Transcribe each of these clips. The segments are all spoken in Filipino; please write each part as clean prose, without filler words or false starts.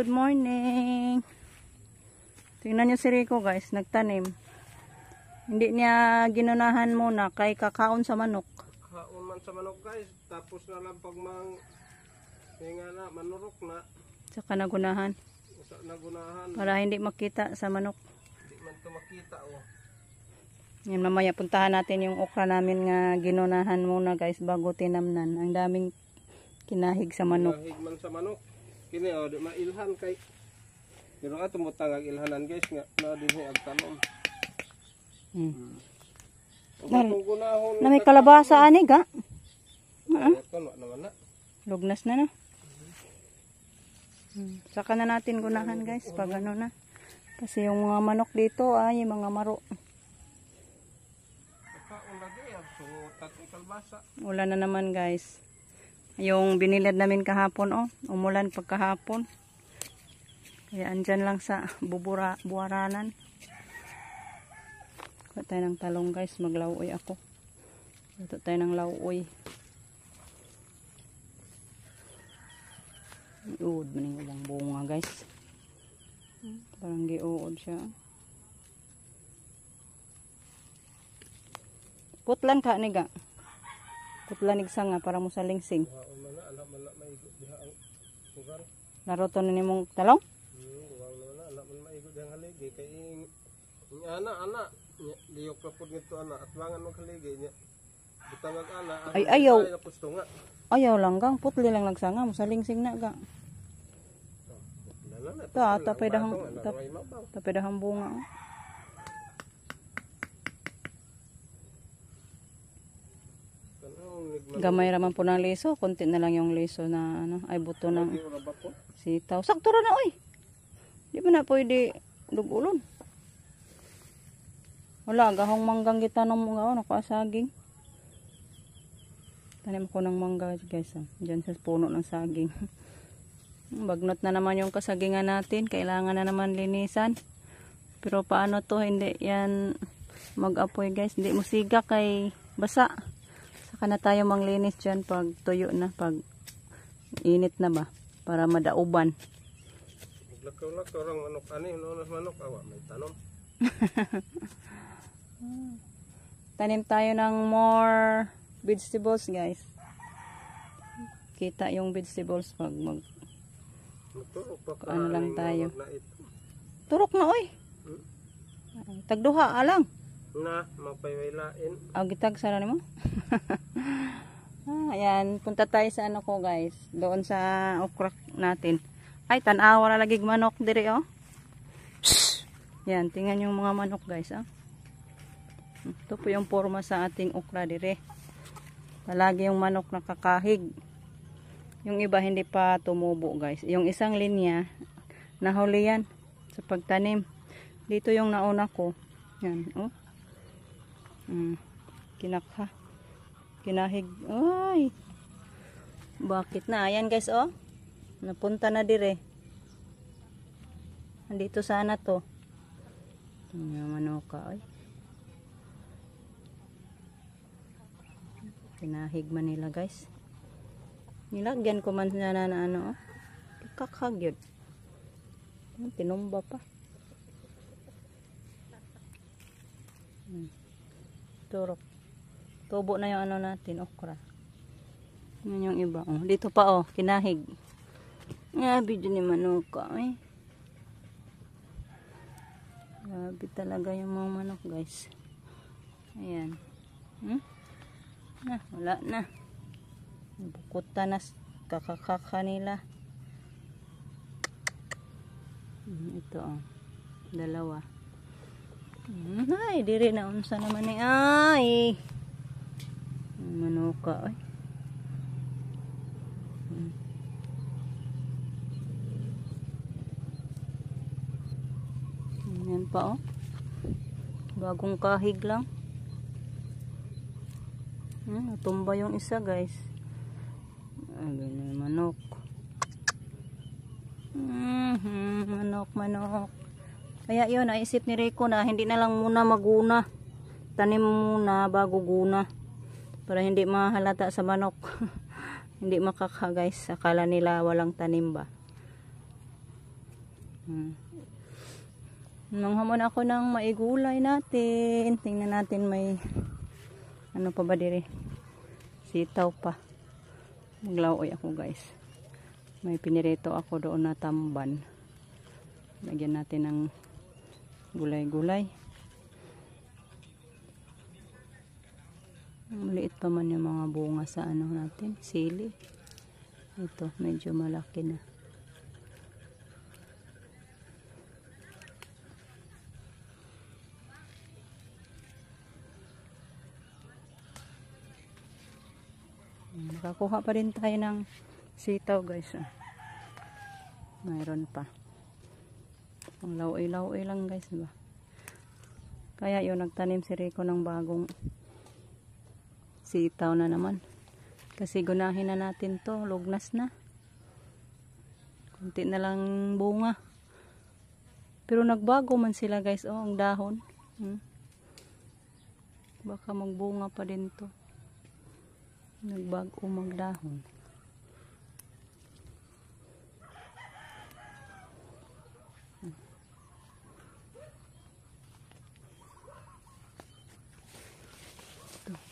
good morning. Tingnan nyo si Rico guys, nagtanim. Hindi niya ginunahan muna kay kakaon sa manok. Kakaon man sa manok guys, tapos na lang pag manurok na. Saka nagunahan. Nagunahan. Para hindi makita sa manok. Hindi man ito makita oh. Yan, mamaya puntahan natin yung okra namin nga ginunahan muna guys bago tinamnan. Ang daming kinahig sa manok. Kinahig man sa manok. Kini oh, di mailhan kay. Pero ato mo tangag ilhanan guys nga na dinhi ag tanom. Na may kalabasa ani ga. Lugnas na na. Saka na natin gunahan guys pag ano na. Kasi yung mga manok dito ay mga maro. Ulan na naman guys. Yung binilad namin kahapon oh. Umulan pagkahapon. Kaya andyan lang sa buwaranan. Kuha tayo ng talong guys. Maglauoy ako. Ito tayo ng lauoy. Uod maning ubang bunga guys. Parang giuod siya. Putlan ka niga. Putlan ig sanga para mo sa lingsing. Laro to ni mong talong? Ana liyok na po nito ana at bangan mo kaligay niya. Butangag ana. Ay ayaw. Ayaw lang gang putli lang nagsanga mo sa lingsing na ga. Tapay dahang bunga. Gamay raman po ng liso, konti na lang yung liso na ano, ay buto ng sitaw. Sakto ra na oy. Di ba na pwede dugulon? Wala gahong manggang gitanong mga ano ko saging. Tanim ko ng mangga guys, diyan sa puno ng saging. Bagnot na naman yung kasagingan natin, kailangan na naman linisan. Pero paano to, hindi yan mag-apoy guys, hindi mo siga kay basa. Saka na tayo manglinis dyan pag tuyo na, pag init na ba, para madauban. Lakaw-lakaw orang manok ani, nonas manok awa may tanom. Tanim tayo ng more vegetables guys. Kita yung vegetables pag ano lang tayo. Turok na oy. Tagduha alang. Na mapaylaylain. Gitag sara nimo. Ayan, punta tayo sa ano ko guys, doon sa okra natin. Ay tan-awa na lagig manok diri oh. Yan, tingnan yung mga manok guys ah. Ito po yung forma sa ating okra dire. Palagi yung manok nakakahig. Yung iba hindi pa tumubo guys. Yung isang linya nahuli yan sa pagtanim. Dito yung nauna ko. Yan oh. Kinakha. Kinahig. Ay. Bakit na? Ayan guys oh. Napunta na dire. Andito sana to. Yung manok ay. Kinahig man nila guys. Nilagyan ko man na ano. Kakagyod. Tinumba pa. Turok. Tubo na yung ano natin, okra. Yan yung iba. Oh, dito pa oh, kinahig. Grabe dyan ni manuka. Eh. Grabe talaga yung mga manok guys. Ayan. Wala na. Bukuta na kakakaka nila. Ito oh. Dalawa. Ay, diri na unsa naman ni ay. Manuka ay. Yan pa oh. Bagong kahig lang. Natumba yung isa guys. Ay, manok. Manok. Kaya yun, naisip ni Rico na hindi na lang muna maguna. Tanim muna bago guna. Para hindi mahalata sa manok. Hindi makaka guys. Akala nila walang tanim ba. Nanghamon ako ng maigulay natin. Tingnan natin may ano pa ba dire? Sitaw pa. Maglaoy ako guys. May pinirito ako doon na tamban. Lagyan natin ng gulay-gulay. Maliit pa man yung mga bunga sa ano natin, sili. Ito, medyo malaki na. Nakakuha pa rin tayo ng sitaw guys. Mayroon pa. Ang laoy-laoy lang guys, diba? Kaya yun, nagtanim si Rico ng bagong sitaw na naman. Kasi gunahin na natin to, lugnas na. Kunti na lang bunga. Pero nagbago man sila guys, oh, ang dahon. Baka magbunga pa din to. Nagbago magdahon.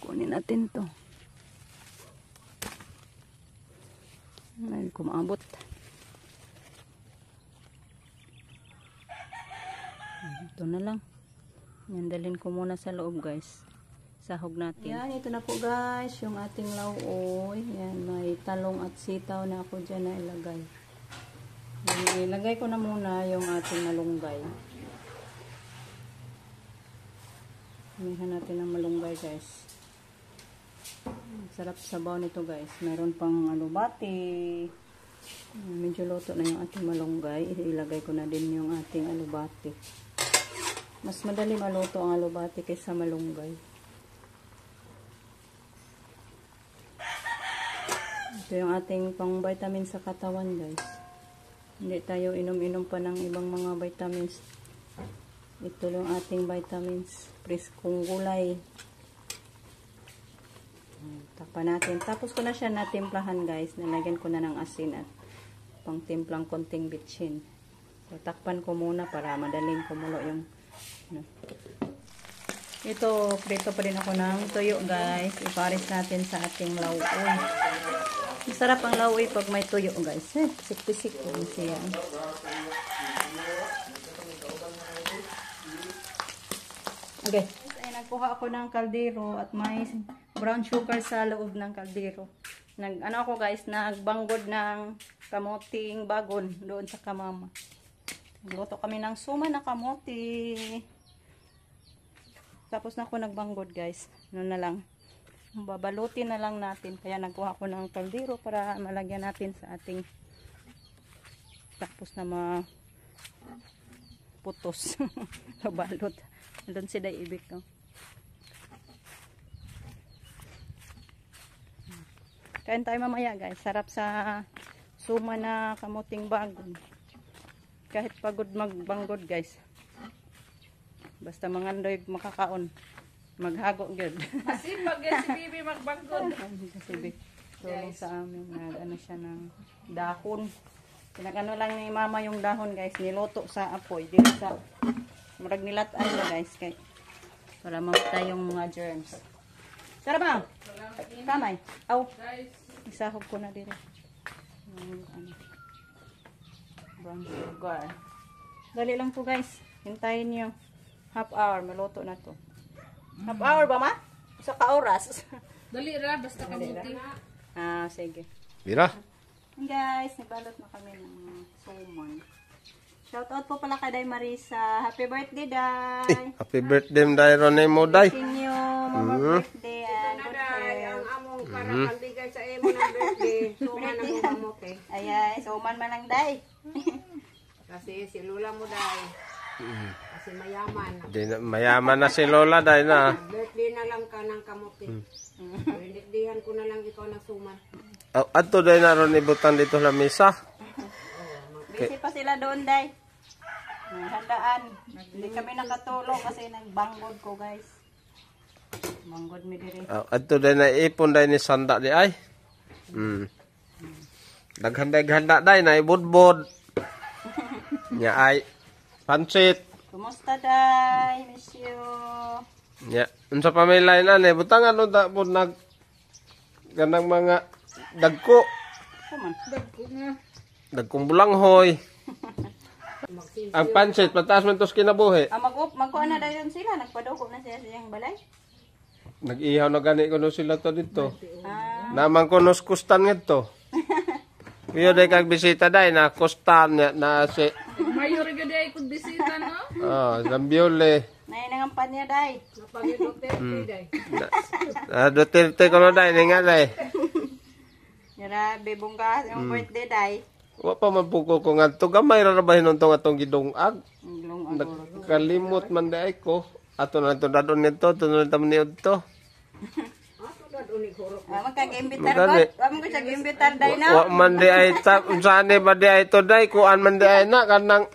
Kunin natin to. Ay, kumabot. Ito na lang. Yan, dalhin ko muna sa loob guys. Sahog natin. Yan, ito na po guys. Yung ating lauoy. Yan, may talong at sitaw na ako dyan na ilagay. Yan, ilagay ko na muna yung ating malunggay. Hamihan natin ang malunggay guys. Sarap sabaw nito guys. Meron pang alubati. Medyo luto na yung ating malunggay. Ilagay ko na din yung ating alubati. Mas madali maluto ang alubati kaysa malunggay. Ito yung ating pang vitamin sa katawan guys. Hindi tayo inom-inom pa ng ibang mga vitamins. Ito yung ating vitamins. Preskong gulay. Takpan natin. Tapos ko na siya natimplahan guys. Nalagyan ko na ng asin at pang timplang konting bitchin. So, takpan ko muna para madaling kumulo yung ano. Ito, prito pa rin ako ng tuyo guys. Iparis natin sa ating lauoy. Masarap ang lauoy pag may tuyo guys. Pisik-pisik po siya. Okay. Ay, nagkuha ako ng kaldero at may brown sugar sa loob ng kaldero. Ano ako guys, nagbanggod ng kamuting bagon doon sa kamama. Nagluto kami ng suma na kamuti. Tapos na ako nagbanggod guys. Ano na lang. Babalutin na lang natin. Kaya nagkuha ko ng kaldero para malagyan natin sa ating tapos na putos. Babalot. Doon si Daibik. No? Kain tayo mamaya guys. Sarap sa suma na kamuting bagon. Kahit pagod magbanggod guys. Basta mangandoy makakaon. Maghago gyud. Masipag yan si Bibi magbanggod. Kasi tulong sa amin. Ano siya ng dahon. Pinagano lang ni mama yung dahon guys. Niluto sa apoy. Dito sa marag nilataan na guys. Kay, para mamatay yung mga germs. Sarap ba? Kamay. Aw. Isahog ko na dito. Brown sugar. Dali lang to guys. Hintayin nyo. Half hour. Maluto na to. Half hour ba ma? Sa ka-oras. Dali ra, basta kamuti. Ah, sige. Mira. Guys, nagbalot na kami ng suman. Shoutout po pala kay Day Marisa. Happy birthday, Day! Happy birthday, Dairon mo, Day. Wishing you more birthday and good health. Ang among para pagbigay sa imo ng birthday. Suman ang kamuti. Ayay, suman man lang, Day. Kasi si Lula mo dai. Kasi mayaman. Mayaman na si Lola, Day na. Birthday na lang ka ng kamuti. Birthdayan ko na lang ikaw ng suman. Ato Day na ron ibutan dito sa misa. Busy pa sila doon, Day. Handaan. Hindi kami nakatulong kasi nagbanggod ko, guys. Banggod mi diri. Ato Day na ipon Day ni Sanda di ay. Daghanda-handa Day na ibudbod. Nya ay pansit. Kumusta, day? Miss you. Nya, unsa pa may line ane, butangan no ta po nag ganang mga dagko. Come on. Dagkong bulanghoy. Ang pansit, pataas man tos kinabuhi. Magkuha na dayon sila. Nagpadugo na siya sa iyang balay. Nag-ihaw na gani ko no sila to dito. Ah. Naman ko nos kustan ngito. Kuya day kag bisita day na kustan na si Mayor gud ay kun bisita no. Zambiole. Nainangampan niya, day. Napagidokter day. Duterte ko no day nga day. Grabe, bunggas yung birthday, day. Wa pa man puko ko ngadto gamay ra ba hinuntong atong gidungag. Ang Nakalimot man day ko. Ato na to dadon nito tunod ta man niud to. Magkag-imbitar ko. Wa mo ko siya imbitar, day, na. Wa man di ay tap unsane ba di ay to day kuan man di ay na kanang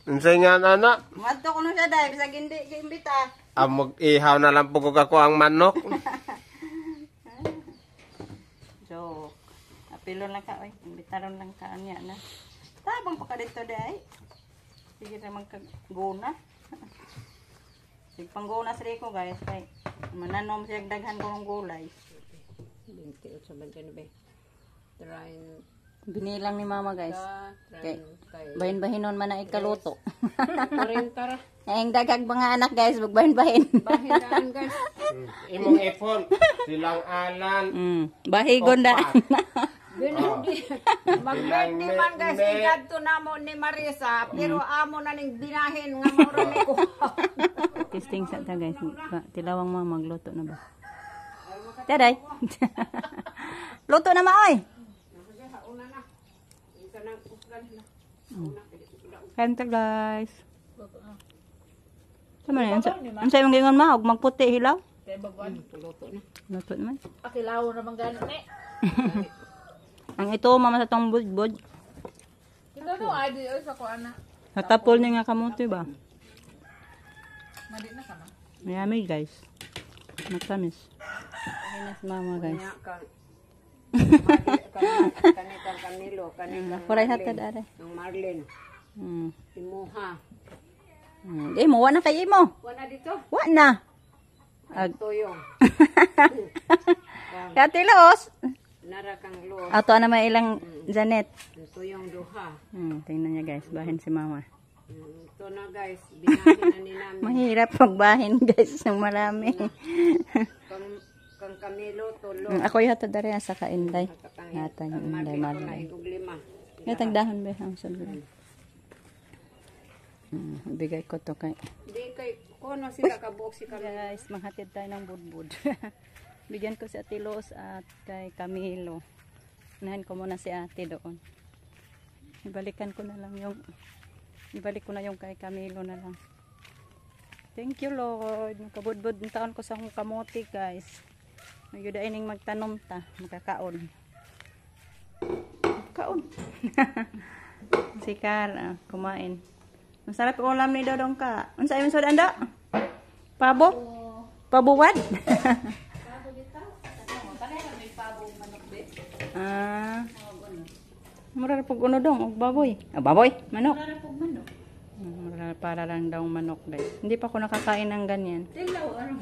unsay nga anak. Madto ko no siya, day. Bisag hindi ka-imbita. Amog ihaw na lang po ko kako ang manok. Joke. Apilo lang ka, oy. Imbitaron lang ka niya na. Tabang pa ka dito, day. Sige na magkaguna. Sige pangguna sa ko, guys. Kay mananom siya daghan ko ng gulay. 28 sa be. Train Binilang ni mama, guys. kay Bahin-bahinon man na ikaluto. 40 ra. Ang dagag mga anak, guys. Magbahin-bahin. Bahiran guys. Imong iPhone silang alan. Bahigon na. Binudi. Mag-birthday man guys, igadto namo ni Marisa, pero amo na ning binahin nga mura ni ko. Testing sa ta, guys. Tilawang mama magluto na ba? Taday. Luto na maoy. Kanta, guys. Sama na yan. Ang sa'yo mong gingon ma, huwag magputi hilaw. Kay baguan luto na. Luto naman. Pakilaw na man gani ni. Ang ito, mama sa tong budbud. Ikaw no ay di sa ko ana. Natapol niya nga kamuti ba? Madi na kana. Mayami, guys. Matamis. Ayun si mama, guys. Nya kan. Kanilang Camilo, kanilang Kuray hatad, are. ng Marlene, Imuha. Imo, wa na kay imo. Wala dito. Wa na. Tuyong. Katilos. Nara kang luos. Ato na may ilang Janet. Tuyong duha. Tingnan niya, guys. Bahin si mama. Ito na guys, binahin na ni namin. Mahirap pagbahin, guys, ng marami. Kang Camilo, tulo. Ako yung hatad rin sa kainday. Nata yung inday Marlene ko na malay. igog lima. Tagdahan ba ang sabi? Bigay ko to kay. Di kay, kuno sila kabuok si Camilo. Guys, manghatid tayo ng budbud. Bigyan ko si Ate Los at kay Camilo. Unahin ko muna si Ate doon. Ibalik ko na yung kay Camilo na lang. Thank you, Lord. Makabudbud ng taon ko sa akong kamote, guys. Magyuda ining magtanom ta, makakaon. Kaon. Si Kara, kumain. Masarap yung ulam ni Dodong ka. Ano sa imong soda, anda? Pabo? Pabuwad? Mura pag uno dong, og baboy. Baboy, manok. Para lang daw manok, guys. Hindi pa ako nakakain ng ganyan. Tilaw, ano